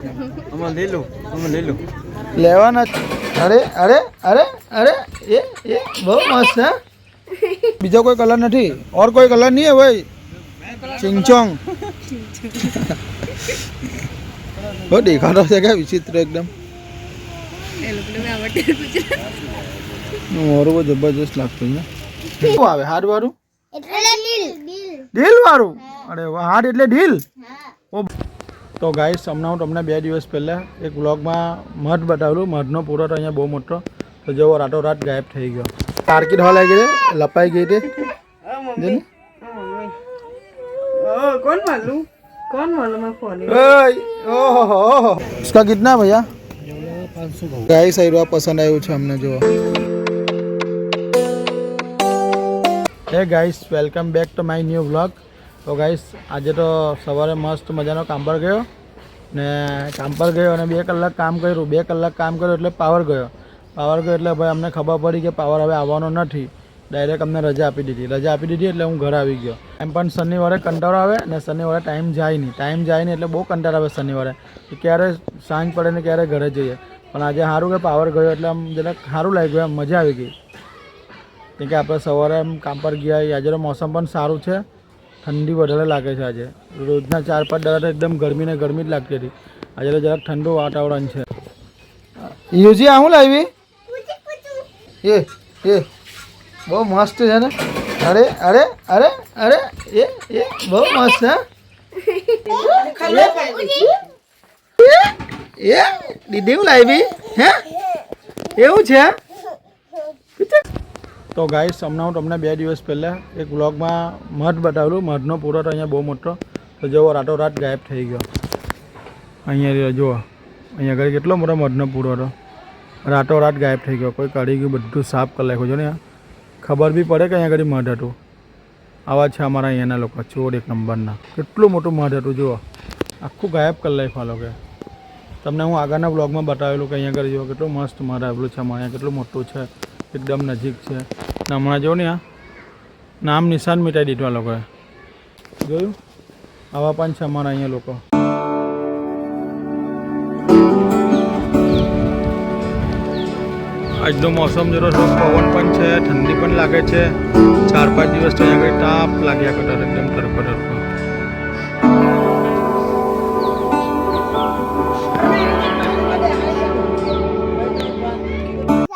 ले लो लेवाना। अरे अरे अरे अरे ये बहुत मस्त है। बीजा कोई कलर नहीं और कोई कलर नहीं है भाई। चिंचोंग वो देखा रहा है क्या विचित्र एकदम और वो जबरदस्त लगता है શું આવે હાડ વાળું એટલે ઢીલ વાળું અરે વાહ હાડ એટલે ઢીલ તો ગાઈસ હમણાં હું તમને 2 દિવસ પહેલાં એક વ્લોગમાં મધ બતાવેલું મધનો પૂરો તો અહીંયા બહુ મોટો તો જેવો રાતોરાત ગાયબ થઈ ગયો તાર્કિટ હવા લાગી લપાઈ ગઈ તે कौन मालूम है फोन ओहो इसका कितना भैया 500 गाइस आईरो पसंद आयो છે અમને જો હે guys welcome back to my new vlog તો ગાઈસ આજે તો સવારે મસ્ત મજાનો કામ પર ગયો ને કામ પર ગયો અને 2 કલાક કામ કર્યું 2 કલાક કામ કર્યું એટલે પાવર ગયો એટલે ભાઈ અમને ખબર પડી કે પાવર હવે આવવાનો નથી ડાયરેક્ટ અમને રજા આપી દીધી એટલે હું ઘરે આવી ગયો એમ પણ શનિવારે કંટાળો આવે ને શનિવારે ટાઈમ જાય નહીં એટલે બહુ કંટાળો આવે શનિવારે ક્યારે સાંજ પડે ને ક્યારે ઘરે જઈએ પણ આજે સારું કે પાવર ગયો એટલે આમ જરાક સારું લાગ્યું એમ મજા આવી ગઈ કેમ કે આપણે સવારે એમ કામ પર ગયા આજે તો મોસમ પણ સારું છે ઠંડી વધારે લાગે છે આજે રોજના 4-5 દાડા એકદમ ગરમી જ લાગતી હતી આજે તો જરાક ઠંડુ વાતાવરણ છે યુજી આ હું લાવી એ બહુ મસ્ત છે ને અરે અરે અરે અરે એ બહુ મસ્ત છે એ દીદી હું લાવી હે એવું છે તો ગાઈસ હમણાં હું તમને 2 દિવસ પહેલાં એક વ્લોગમાં મધ બતાવેલું મધનો પૂરો તો અહીંયા બહુ મોટો તો જેવો રાતોરાત ગાયબ થઈ ગયો અહીંયા જુઓ અહીંયા આગળ કેટલો મોટો મધનો પૂરો હતો રાતોરાત ગાયબ થઈ ગયો કોઈ કાઢી ગયું બધું સાફ કરી નાખ્યું છે ને ખબર બી પડે કે અહીંયા આગળ મધ હતું આવા છે અમારા અહીંયાના લોકો ચોર એક નંબરના કેટલું મોટું મધ હતું જુઓ આખું ગાયબ કરી નાખ્યું આ લોકો તમને હું આગળના બ્લોગમાં બતાવેલું કે અહીંયા આગળ જુઓ કેટલું મસ્ત મધ આવેલું છે અમારે અહીંયા કેટલું મોટું છે એકદમ નજીક છે ને હમણાં જો ને આ નામ નિશાન મિટાઈ દીધું આ લોકોએ જોયું આવા પણ છે અમારા અહીંયા લોકો આજનો મોસમ જરો પવન પણ છે ઠંડી પણ લાગે છે 4-5 દિવસ તો અહીંયા આગળ તાપ લાગ્યા કરતા એકદમ તડકો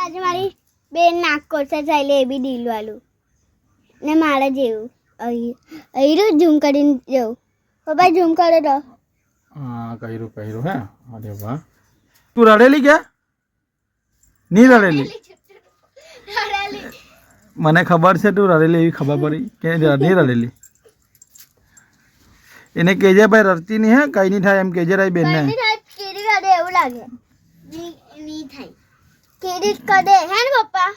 આજે મારી બેન નાક કોરસા ચાલે એ બી ડીલ વાળું ને મારા જેવું અહીં ઝૂમ કરીને જવું પપ્પા ઝૂમ કરે તો હા કર્યું હે અરે વાહ તું રડેલી કે નહીં રડેલી મને ખબર છે તું રડેલી એવી ખબર પડી કે નહીં રડેલી એને કેજે ભાઈ રડતી નહીં હે કઈ નહીં થાય એમ કેજે રાઈ બેન ને કેરી કાઢે એવું લાગે નહીં થાય કેરી કાઢે હે ને પપ્પા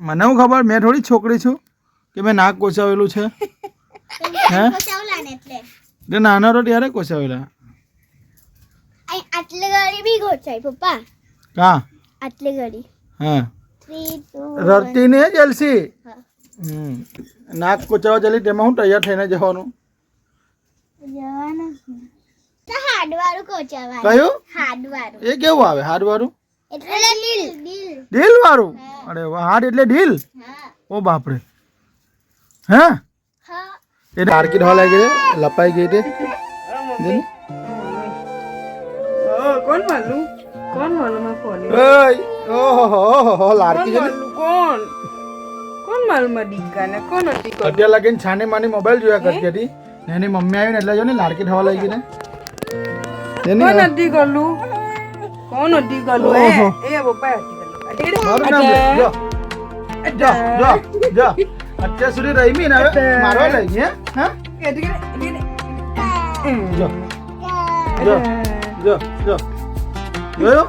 મને હું ખબર મેં થોડી છોકરી છું કે મેં નાક કોચાવેલું છે હે એટલે નાનો તો ત્યારે કોચાવેલા આટલી ગાડી બી ગોચાય પપ્પા કા આટલી ગાડી હા 3 2 રડતી ને જલસી નાક કોચાવા જલી તેમાં હું તૈયાર થઈને જવાનું તો હાડવાળું કોચાવા કયું હાડવાળું એ કેવું આવે હાડ વાળું એટલે ઢીલ વાળું અરે વાહ હાડ એટલે ઢીલ ઓ બાપરે હે એ તાર્કિટ હવા લાગી લપાઈ ગઈ તે कौन मालूम है फोन ઓહો લાડકી છે कौन मालूम है દીકાને કોણ હતી અત્યારે લગીને છાને માની મોબાઈલ જોયા કરતી હતી ને એની મમ્મી આવી ને એટલે જો ને લાડકી થવા લાગી ને કોણ હતી ગલું એ પપ્પા હતી મારું નામ લે જો અત્યાર સુધી રહીમી ને હવે મારવા લાગી હે હા જો જોયો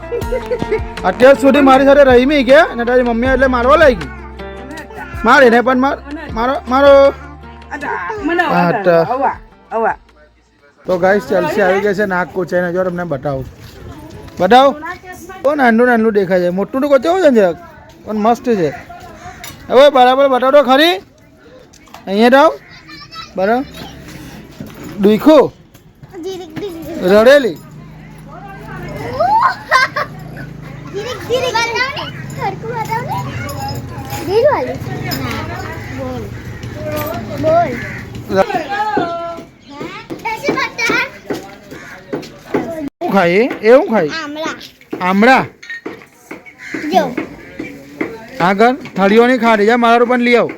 અત્યાર સુધી મારી સાથે રહીમી કે અને તારી મમ્મી એટલે મારવા લાગી માર એને પણ મારો તો ગાઈસ ચલસી આવી ગઈ છે નાક કોચાઈને જો તમને બતાવો ઓ નાનું દેખાય છે મોટું તો કોચાવું છે ને જરાક પણ મસ્ત છે હવે બરાબર બતાવો ખરી અહીંયા જાઓ બરાબર દુખો રડેલી બોલ શું ખાય એવું ખાય આમળા આમળા જો આગળ થળીઓની ખાડી જા મારા પણ લઈ આવ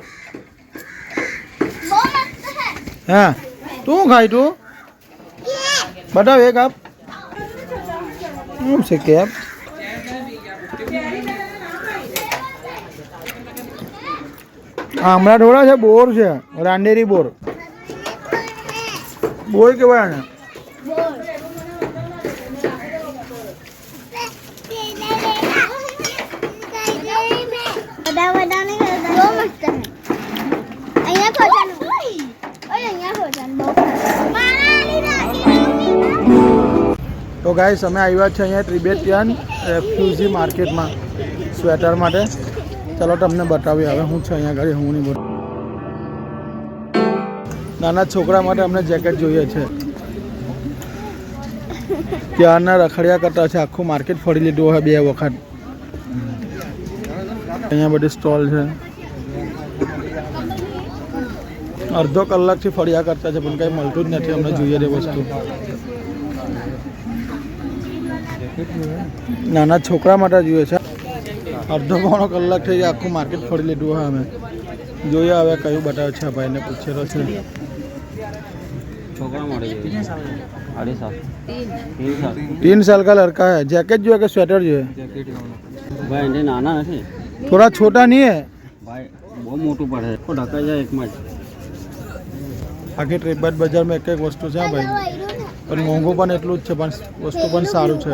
બહુ મસ્ત છે હા તું ખાય તું બતાવ એક આપ શું છે કેપ આમળા થોડા છે બોર છે રાંડેરી બોર બોર કેવાય ને તો ગાઈસ અમે આવ્યા છે અહીંયા ત્રિબેટિયન રેફ્યુઝી માર્કેટમાં સ્વેટર માટે ચલો તમને બતાવી હવે હું છે અહીંયા ઘરે હું નહીં બોલું નાના છોકરા માટે અમને જેકેટ જોઈએ છે ત્યારના રખડ્યા કરતા છે આખું માર્કેટ ફરી લીધું હોય 2 વખત અહીંયા બધી સ્ટોલ છે અડધો કલાકથી ફર્યા કરતા છે પણ કંઈ મળતું જ નથી અમને જોઈએ તે વસ્તુ નાના છોકરા માટે જોઈએ છે અડધો પોણો કલાક થઈ ગયા આખું માર્કેટ ફરી લીધું હોય અમે જોઈએ હવે કયું બતાવે છે ભાઈને પૂછેલો છે छोकरा मोड़े 3 साल का लड़का है जैकेट जो है कि स्वेटर जो है भाई इंडियन आना नहीं थोड़ा छोटा नहीं है भाई बहुत मोटू पड़े को ढका जाए एक मैच આખી ત્રિબેટ બજારમાં એક એક વસ્તુ છે ભાઈ પણ મોંઘું પણ એટલું જ છે પણ વસ્તુ પણ સારું છે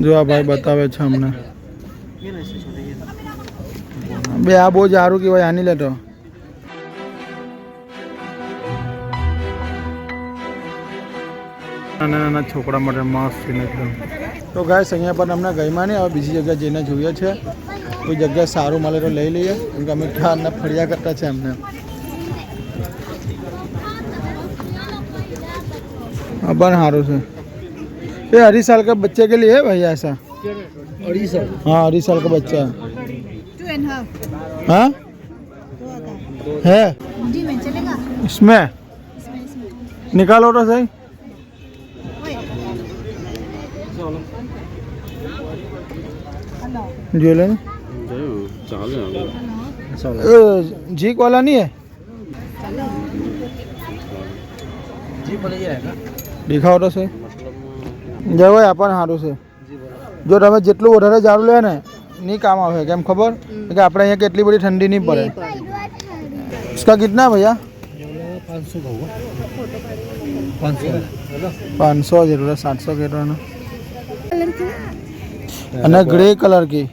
જો આ ભાઈ બતાવે છે અમને બે આ બહુ સારું કહેવાય આની લેતો નાના નાના છોકરા માટે મસ્ત છે એકદમ તો ગાઈસ અહીંયા પણ અમને ગઈમાં નહીં હવે બીજી જગ્યાએ જઈને જોઈએ છે કોઈ જગ્યાએ સારું મળે તો લઈ લઈએ કેમ કે અમે ક્યારના ફર્યા કરતા છે અમને अपन हारू से ये 2.5 साल का बच्चे के लिए है भैया ऐसा 2.5 साल हाँ 2.5 साल का बच्चा हाँ है इसमें निकालो तो सही जो ले जीक वाला नहीं है દેખાવ તો છે જવાય આપણને સારું છે જો તમે જેટલું વધારે જાડું લે ને નહીં કામ આવે કેમ ખબર કે આપણે અહીંયા કેટલી બધી ઠંડી નહીં પડે इसका कितना भैया 500 જરૂર 700 કેટલાનો અને ગ્રે કલર કી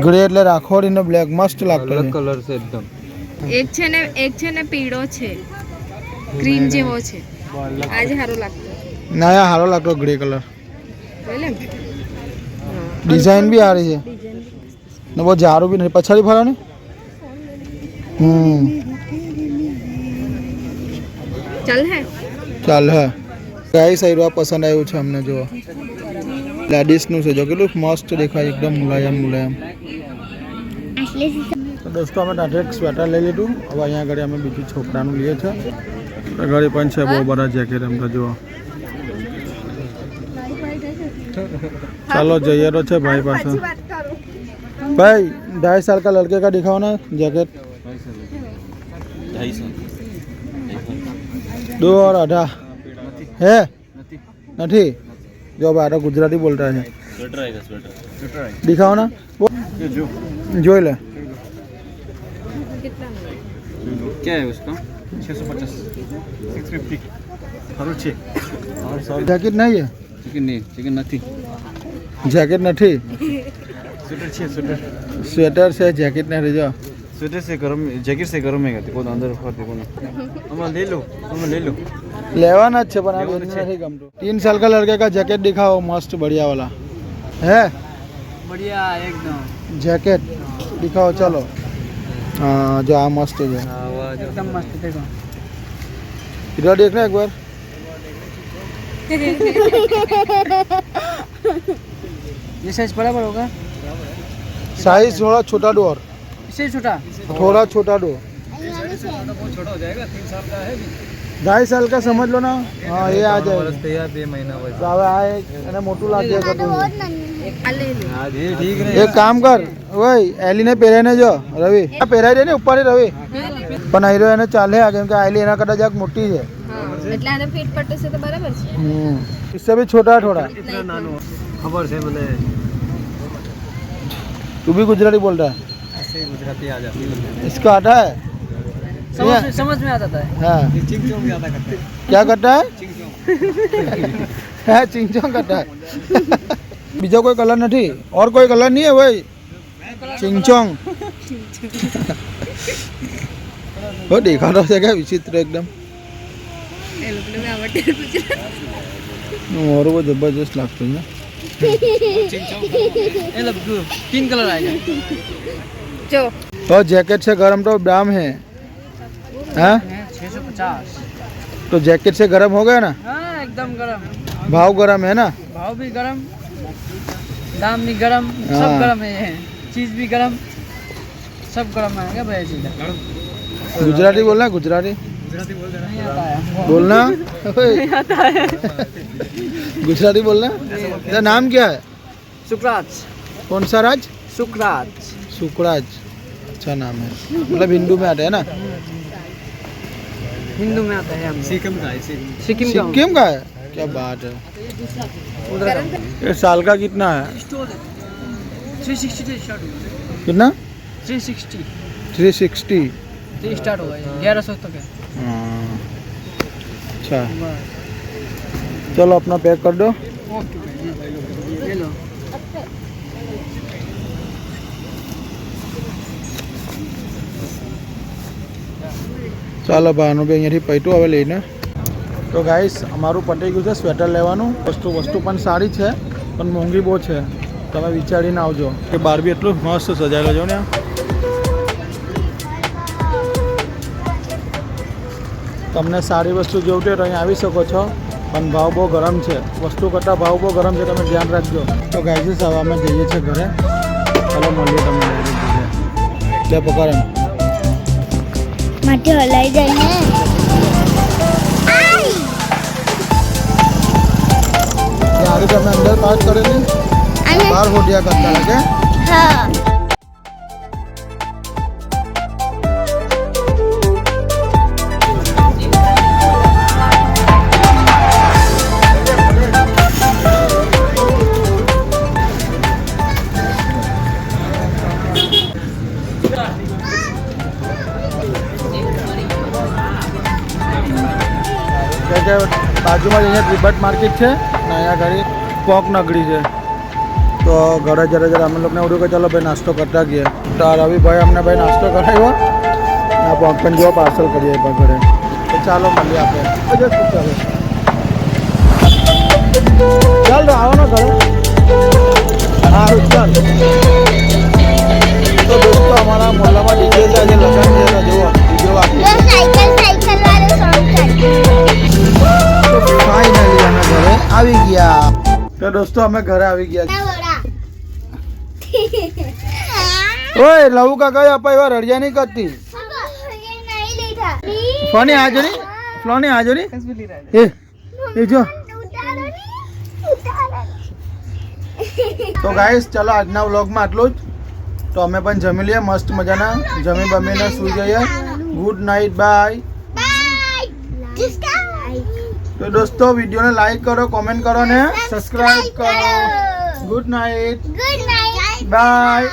ગ્રે એટલે રાખોડી ને બ્લેક મસ્ત લાગતો છે કલર છે એકદમ એક છે ને પીળો છે ક્રીમ જેવો છે આજે સારો લાગતો ના યાર સારો લાગતો ગ્રે કલર લઈ લે ડિઝાઇન બી સારી છે ને બહુ જારું બી નહીં પછાડી ફરો ને ચાલ હે ચાલ હે ગાઈસ આ પસંદ આવ્યું છે અમને જો લેડીઝનું છે જો કેટલું મસ્ત દેખાય એકદમ મુલાયમ મુલાયમ તો દોસ્તો અમે ત્યાંથી એક સ્વેટર લઈ લીધું હવે અહીંયા આગળ અમે બીજું છોકરાનું લઈએ છીએ ઘરે પણ છે બહુ બધા જેકેટ એમ તો જુઓ ચાલો જઈએ તો છે भाई પાસે भाई 2.5 साल का लड़के का दिखाओ ना जैकेट 2 और आधा है नहीं जो बारह गुजराती बोल रहा है दिखाओ ना जो ले क्या है उसका 650 650 जैकेट नहीं है चिकन नहीं चिकन नहीं जैकेट नहीं स्वेटर છે સ્વેટર स्वेटर से जैकेट नहीं रह जाओ સ્વેટર से गरम जैकेट से गरम है कोई अंदर फरते कोई हम ले लो लेवाना अच्छे बना नहीं गमतो 3 साल का लड़के का जैकेट दिखाओ मस्त बढ़िया वाला है बढ़िया एकदम जैकेट दिखाओ चलो हाँ जो आ मस्त है एकदम मस्त देखो इधर देखना एक बार ये साइज बराबर होगा, साइज थोड़ा छोटा दो और इससे छोटा। थोड़ा छोटा दो। बहुत छोटा हो जाएगा, 3 साल का है भी। 2.5 साल का समझ लो ना। हाँ ये आ जाएगा। तैयार 2 महीना बस। તો હવે આ એક એને મોટું લાગે છે તું. આ લઈ લો. हाँ ये ठीक है। એક કામ કર ઓય એલીને પહેરાઈને જો રવિ આ પહેરાઈ દે ને ઉપર રવિ પણ આયરો એને ચાલે આ કેમ કે આયલી એના કરતા જરાક મોટી છે. હા એટલે આને ફિટ પટ્ટો છે તો બરાબર છે. इससे भी छोटा है थोड़ा. इतना नानो खबर से बोले तू भी गुजराती बोल रहा है. ऐसे गुजराती आ जाती है, इसका आता है. समझ में आ जाता है। हाँ चिंगचोंग ज्यादा करते हैं। क्या करता है. चिंगचोंग है चिंगचोंग करता है. बीजा कोई कलर नहीं और कोई कलर नहीं है भाई. चिंगचोंग वो देखा तो है क्या विचित्र एकदम. એ લોકોને આવડે ગુજરાતી. और वो जबरदस्त लगता है. ये लो 3 कलर आएगा। જો तो जैकेट से गर्म तो दाम है. हाँ 650। तो जैकेट से गर्म हो गया ना. हाँ एकदम गरम, भाव गर्म है ना. भाव भी गरम, दाम भी गरम, हाँ। सब गरम है। ये चीज भी गरम, सब गरम आएगा भैया जी। गुजराती बोलना गुजराती गुजराती बोल देना, नहीं आता है। बोलना. नहीं आता है। गुजराती बोलना. तेरा नाम क्या है. सुकराज, कौन सा राज. सुकराज। सुकराज. अच्छा नाम है मतलब हिंदू में आता है ना. हिंदू में आता है हम। सिक्किम का है, सिक्किम का। सिक्किम का है. क्या बात है. ये साल का कितना है. 360 से स्टार्ट होगा। कितना 360 360. से स्टार्ट होगा, 1100 तक है। हाँ. अच्छा चलो अपना पैक कर दो. ओके ये लो। ચાલો ભાઈ ભાઈ અહીંયાથી પૈટું હવે લઈને. તો ગાઈસ અમારું પતી ગયું છે સ્વેટર લેવાનું. વસ્તુ પણ સારી છે પણ મોંઘી બહુ છે. તમે વિચારીને આવજો કે બહાર બી એટલું મસ્ત સજાયેલો છો ને. તમને સારી વસ્તુ જોઈતી હોય તો અહીં આવી શકો છો પણ ભાવ બહુ ગરમ છે. વસ્તુ કરતાં ભાવ બહુ ગરમ છે, તમે ધ્યાન રાખજો. તો ગાઈસ હવે અમે જઈએ છીએ ઘરે. ચાલો મળીએ તમને લે પકડ એમ. માટે હલાઈ જાય ને. ગાડી તમે અંદર પાર્ક કરેલી બહાર હોડિયા કરતા લાગે. હા કે બાજુમાં જ અહીંયા ત્રિભટ માર્કેટ છે ને અહીંયા ઘરે પોક નગરી છે. તો ઘરે જરા અમે લોકોને એવું કે ચાલો ભાઈ નાસ્તો કરતા ગઈએ. તો રવિભાઈ અમને ભાઈ નાસ્તો કરાવ્યો ને પોક પણ જેવો પાર્સલ કરીએ ઘરે. તો ચાલો મળીએ આપણે. ચાલ તો આવો ને ઘરે. સારું ચાલ. તો દોસ્તો અમારા મોહલ્લામાં ડીજે છે, આજે લગ્ન છે. તો જુઓ ડીજે વાગી. સાયકલ વાળો સોંગ ફાઇનલી અમે ઘરે આવી ગયા. તો દોસ્તો અમે ઘરે આવી ગયા. ઓય લવ કાકા આપા એવા રડિયા નહીં કરતી. ફોની હાજરી ફ્લોની હાજરી એ જો. તો ગાઈસ ચલો આજના વ્લોગમાં આટલું જ. તો અમે પણ જમી લઈએ મસ્ત મજાના. જમી બમીને સુઈ જઈએ. Good night bye. તો દોસ્તો વિડીયોને લાઈક કરો, કોમેન્ટ કરો ને સબસ્ક્રાઇબ કરો. Good night. Good night bye.